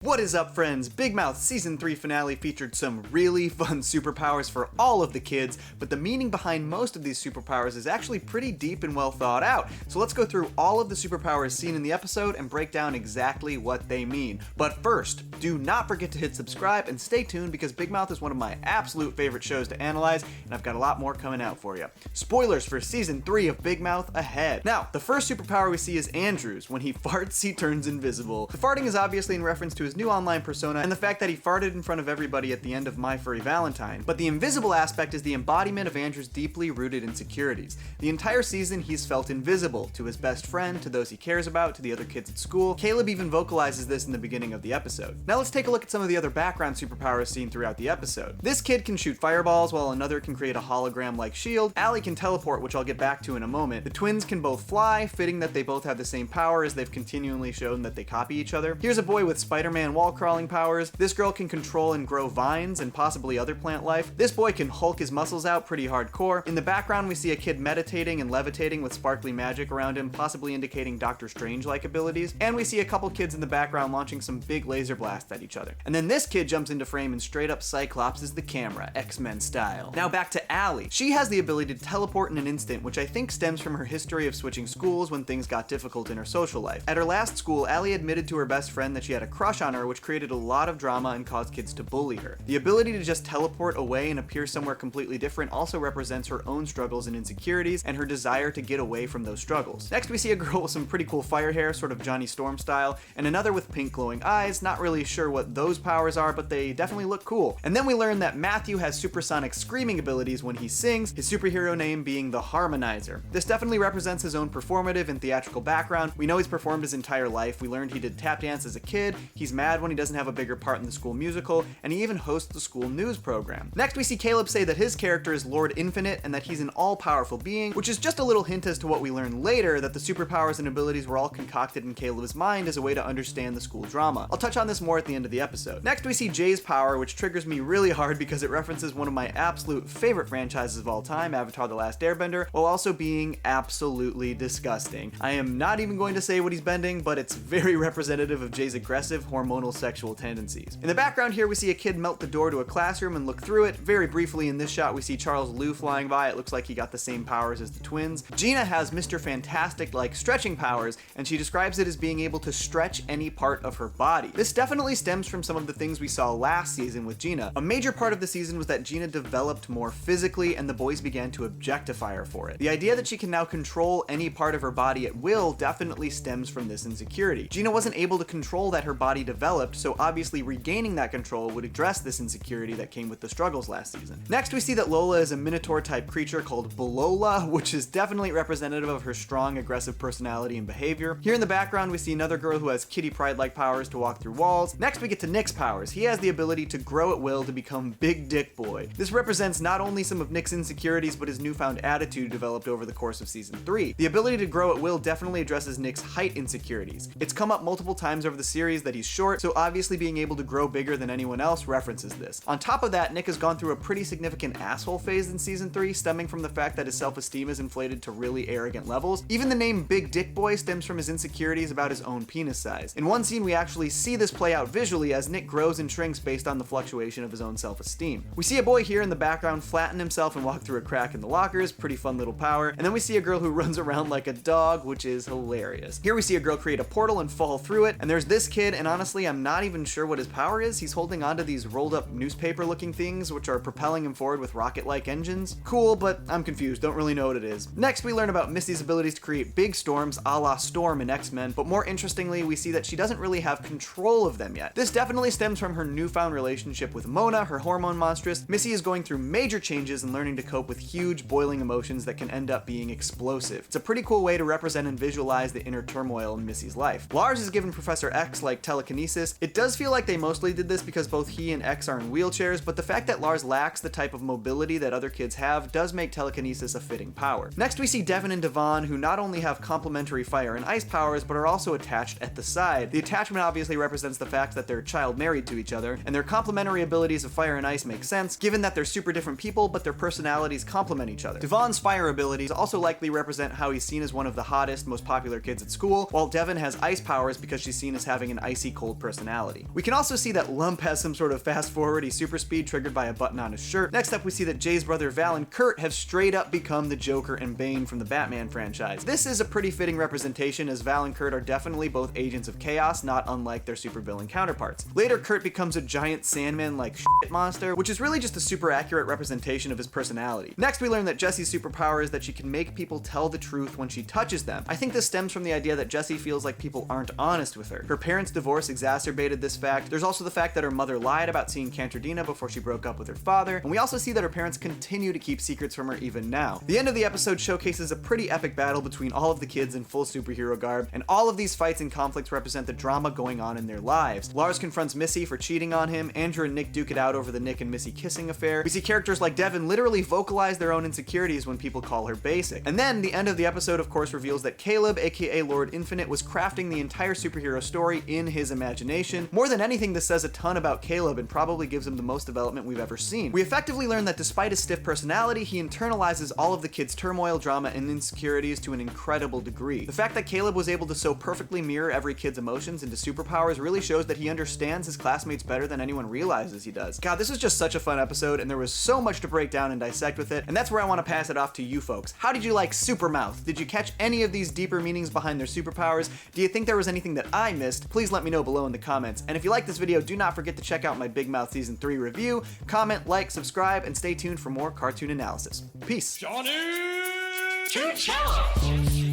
What is up, friends? Big Mouth Season 3 finale featured some really fun superpowers for all of the kids, but the meaning behind most of these superpowers is actually pretty deep and well thought out. So let's go through all of the superpowers seen in the episode and break down exactly what they mean. But first, do not forget to hit subscribe and stay tuned because Big Mouth is one of my absolute favorite shows to analyze, and I've got a lot more coming out for you. Spoilers for Season 3 of Big Mouth ahead. Now, the first superpower we see is Andrew's. When he farts, he turns invisible. The farting is obviously in reference to his new online persona and the fact that he farted in front of everybody at the end of My Furry Valentine. But the invisible aspect is the embodiment of Andrew's deeply rooted insecurities. The entire season, he's felt invisible to his best friend, to those he cares about, to the other kids at school. Caleb even vocalizes this in the beginning of the episode. Now let's take a look at some of the other background superpowers seen throughout the episode. This kid can shoot fireballs, while another can create a hologram-like shield. Allie can teleport, which I'll get back to in a moment. The twins can both fly, fitting that they both have the same power as they've continually shown that they copy each other. Here's a boy with Spider-Man wall crawling powers. This girl can control and grow vines and possibly other plant life. This boy can Hulk his muscles out pretty hardcore. In the background, we see a kid meditating and levitating with sparkly magic around him, possibly indicating Doctor Strange-like abilities. And we see a couple kids in the background launching some big laser blasts at each other. And then this kid jumps into frame and straight up Cyclops' the camera, X-Men style. Now back to Allie. She has the ability to teleport in an instant, which I think stems from her history of switching schools when things got difficult in her social life. At her last school, Allie admitted to her best friend that she had a crush on her, which created a lot of drama and caused kids to bully her. The ability to just teleport away and appear somewhere completely different also represents her own struggles and insecurities and her desire to get away from those struggles. Next, we see a girl with some pretty cool fire hair, sort of Johnny Storm style, and another with pink glowing eyes. Not really sure what those powers are, but they definitely look cool. And then we learn that Matthew has supersonic screaming abilities when he sings, his superhero name being the Harmonizer. This definitely represents his own performative and theatrical background. We know he's performed his entire life. We learned he did tap dance as a kid, he's mad when he doesn't have a bigger part in the school musical, and he even hosts the school news program. Next, we see Caleb say that his character is Lord Infinite and that he's an all-powerful being, which is just a little hint as to what we learn later, that the superpowers and abilities were all concocted in Caleb's mind as a way to understand the school drama. I'll touch on this more at the end of the episode. Next, we see Jay's power, which triggers me really hard because it references one of my absolute favorite franchises of all time, Avatar: The Last Airbender, while also being absolutely disgusting. I am not even going to say what he's bending, but it's very representative of Jay's aggressive, hormonal sexual tendencies. In the background here, we see a kid melt the door to a classroom and look through it. Very briefly in this shot, we see Charles Liu flying by. It looks like he got the same powers as the twins. Gina has Mr. Fantastic-like stretching powers, and she describes it as being able to stretch any part of her body. This definitely stems from some of the things we saw last season with Gina. A major part of the season was that Gina developed more physically, and the boys began to objectify her for it. The idea that she can now control any part of her body at will definitely stems from this insecurity. Gina wasn't able to control that her body developed, so obviously regaining that control would address this insecurity that came with the struggles last season. Next, we see that Lola is a minotaur-type creature called Lola, which is definitely representative of her strong, aggressive personality and behavior. Here in the background, we see another girl who has Kitty Pryde-like powers to walk through walls. Next, we get to Nick's powers. He has the ability to grow at will to become Big Dick Boy. This represents not only some of Nick's insecurities, but his newfound attitude developed over the course of Season 3. The ability to grow at will definitely addresses Nick's height insecurities. It's come up multiple times over the series that he's short, so obviously being able to grow bigger than anyone else references this. On top of that, Nick has gone through a pretty significant asshole phase in Season 3, stemming from the fact that his self-esteem is inflated to really arrogant levels. Even the name Big Dick Boy stems from his insecurities about his own penis size. In one scene, we actually see this play out visually as Nick grows and shrinks based on the fluctuation of his own self-esteem. We see a boy here in the background flatten himself and walk through a crack in the lockers, pretty fun little power. And then we see a girl who runs around like a dog, which is hilarious. Here we see a girl create a portal and fall through it, and there's this kid, and honestly, I'm not even sure what his power is. He's holding onto these rolled up newspaper looking things, which are propelling him forward with rocket-like engines. Cool, but I'm confused, don't really know what it is. Next, we learn about Misty's abilities to create big storms a la Storm in X-Men, but more interestingly, we see that she doesn't really have control of them yet. This definitely stems from her newfound relationship with Mona, her hormone monstress. Missy is going through major changes and learning to cope with huge boiling emotions that can end up being explosive. It's a pretty cool way to represent and visualize the inner turmoil in Missy's life. Lars is given Professor X-like telekinesis. It does feel like they mostly did this because both he and X are in wheelchairs, but the fact that Lars lacks the type of mobility that other kids have does make telekinesis a fitting power. Next, we see Devin and Devon, who not only have complementary fire and ice powers, but are also attached at the side. The attachment obviously represents the fact that they're child married to each other, and their complementary abilities of fire and ice make sense, given that they're super different people, but their personalities complement each other. Devon's fire abilities also likely represent how he's seen as one of the hottest, most popular kids at school, while Devin has ice powers because she's seen as having an icy cold hold personality. We can also see that Lump has some sort of fast-forwardy super speed triggered by a button on his shirt. Next up, we see that Jay's brother Val and Kurt have straight up become the Joker and Bane from the Batman franchise. This is a pretty fitting representation, as Val and Kurt are definitely both agents of chaos, not unlike their supervillain counterparts. Later, Kurt becomes a giant Sandman-like shit monster, which is really just a super accurate representation of his personality. Next, we learn that Jessie's superpower is that she can make people tell the truth when she touches them. I think this stems from the idea that Jessie feels like people aren't honest with her. Her parents' divorce exacerbated this fact. There's also the fact that her mother lied about seeing Cantardina before she broke up with her father, and we also see that her parents continue to keep secrets from her even now. The end of the episode showcases a pretty epic battle between all of the kids in full superhero garb, and all of these fights and conflicts represent the drama going on in their lives. Lars confronts Missy for cheating on him, Andrew and Nick duke it out over the Nick and Missy kissing affair. We see characters like Devin literally vocalize their own insecurities when people call her basic. And then the end of the episode of course reveals that Caleb, aka Lord Infinite, was crafting the entire superhero story in his imagination. More than anything, this says a ton about Caleb and probably gives him the most development we've ever seen. We effectively learn that despite his stiff personality, he internalizes all of the kids' turmoil, drama, and insecurities to an incredible degree. The fact that Caleb was able to so perfectly mirror every kid's emotions into superpowers really shows that he understands his classmates better than anyone realizes he does. God, this was just such a fun episode, and there was so much to break down and dissect with it, and that's where I want to pass it off to you folks. How did you like Supermouth? Did you catch any of these deeper meanings behind their superpowers? Do you think there was anything that I missed? Please let me know below in the comments. And if you like this video, do not forget to check out my Big Mouth Season 3 review. Comment, like, subscribe, and stay tuned for more cartoon analysis. Peace. Johnny! Two cellos!